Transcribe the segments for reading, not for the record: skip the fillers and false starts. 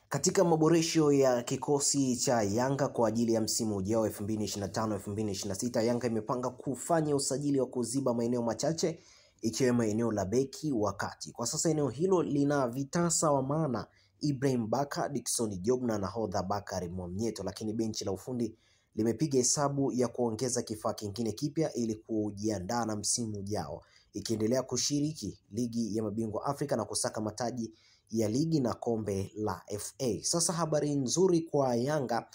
Katika maboresho ya kikosi cha Yanga kwa ajili ya msimu ujao 2025-2026, Yanga imepanga kufanya usajili wa kuziba maeneo machache ikiwemo eneo la beki wa kati. Kwa sasa eneo hilo lina vitasa wa maana Ibrahim Baka, Dickson Job na nahodha Bakari Mwamnyeto, lakini benchi la ufundi limepiga hesabu ya kuongeza kifaa kingine kipya ili kujiandaa na msimu ujao, ikiendelea kushiriki ligi ya mabingwa Afrika na kusaka mataji ya ligi na kombe la FA. Sasa habari nzuri kwa Yanga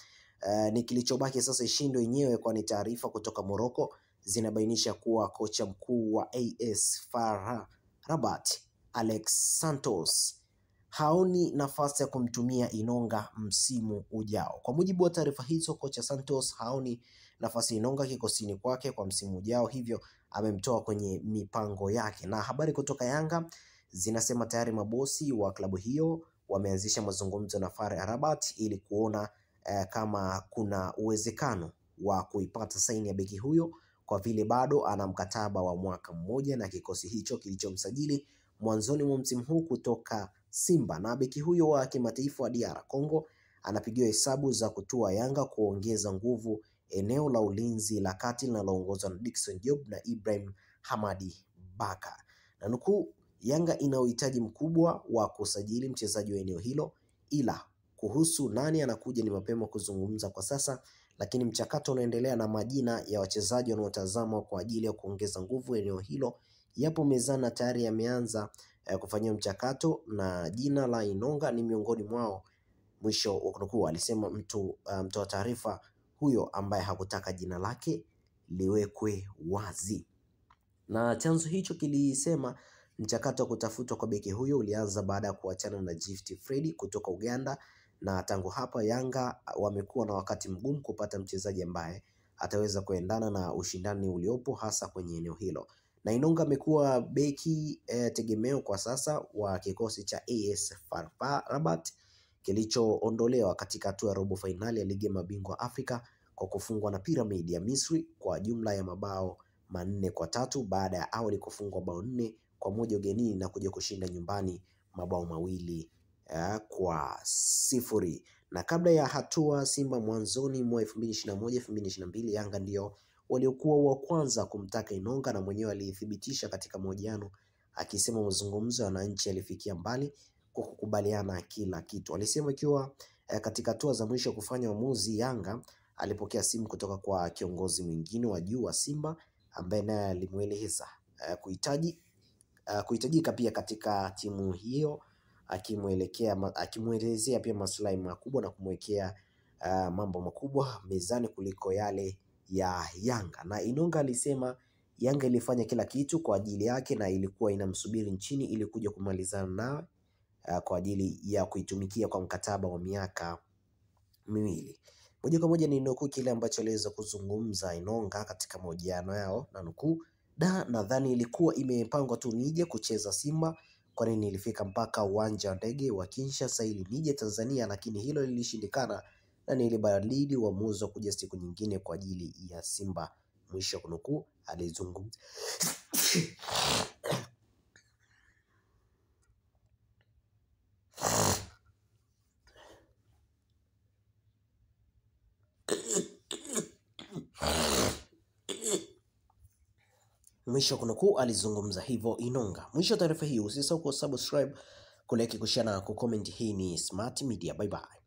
ni kilichobaki sasa ishindwe yenyewe, kwani taarifa kutoka Morocco zinabainisha kuwa kocha mkuu wa AS FAR Rabat Alex Santos haoni nafasi ya kumtumia Inonga msimu ujao. Kwa mujibu wa taarifa hizo, kocha Santos haoni nafasi Inonga kikosini kwake kwa msimu ujao, hivyo amemtoa kwenye mipango yake. Na habari kutoka Yanga zinasema tayari mabosi wa klabu hiyo wameanzisha mazungumzo na FAR Rabat ili kuona kama kuna uwezekano wa kuipata saini ya beki huyo, kwa vile bado ana mkataba wa mwaka mmoja na kikosi hicho kilichomsajili mwanzoni mwa msimu huu kutoka Simba. Na beki huyo wa kimataifa wa DR Congo anapigiwa hesabu za kutua Yanga kuongeza nguvu eneo la ulinzi la kati linaloongozwa na Dickson Job na Ibrahim Hamadi Baka. Na nukuu, Yanga ina uhitaji mkubwa wa kusajili mchezaji wa eneo hilo, ila kuhusu nani anakuja ni mapema kuzungumza kwa sasa, lakini mchakato unaendelea na majina ya wachezaji wanaotazamwa kwa ajili ya kuongeza nguvu eneo hilo yapo mezani na tayari yameanza kufanyia mchakato, na jina la Inonga ni miongoni mwao. Mwisho wa kunukuu, alisema mtoa taarifa huyo ambaye hakutaka jina lake liwekwe wazi. Na chanzo hicho kilisema mchakato wa kutafutwa kwa beki huyo ulianza baada ya kuachana na Gift Freddy kutoka Uganda, na tangu hapa Yanga wamekuwa na wakati mgumu kupata mchezaji ambaye ataweza kuendana na ushindani uliopo hasa kwenye eneo hilo. Na Inonga amekuwa beki tegemeo kwa sasa wa kikosi cha AS FAR Rabat kilichoondolewa katika hatua ya robo fainali ya ligi ya mabingwa Afrika kwa kufungwa na Pyramid ya Misri kwa jumla ya mabao 4-3 baada ya awali kufungwa bao 4-1 ugenini na kuja kushinda nyumbani mabao 2-0. Na kabla ya hatua Simba mwanzoni mwa 2021-2022, Yanga ndio waliokuwa wa kwanza kumtaka Inonga, na mwenyewe alithibitisha katika mahojiano akisema mazungumzo ya wananchi yalifikia mbali kwa kukubaliana kila kitu. Alisema ikiwa katika hatua za mwisho kufanya uamuzi, Yanga alipokea simu kutoka kwa kiongozi mwingine wa juu wa Simba ambaye naye alimueleza kuhitajika pia katika timu hiyo, akimuelezea pia maslahi makubwa na kumwekea mambo makubwa mezani kuliko yale ya Yanga. Na Inonga alisema Yanga ilifanya kila kitu kwa ajili yake na ilikuwa inamsubiri nchini ili kuja kumalizana naye kwa ajili ya kuitumikia kwa mkataba wa miaka 2. Moja kwa moja ni nukuu kile ambacho aliweza kuzungumza Inonga katika mahojiano yao, na nukuu, nadhani ilikuwa imepangwa tu nije kucheza Simba, kwani nilifika mpaka uwanja wa ndege wa Kinshasa ili nije Tanzania, lakini hilo lilishindikana na nilibadili uamuzi wa kuja siku nyingine kwa ajili ya Simba, mwisho kunukuu, alizungumza. Mwisho kunukuu, alizungumza hivyo Inonga. Mwisho taarifa hii, usisahau kusubscribe, kulike, kushare na kucomment. Hii ni Smart Media. Bye bye.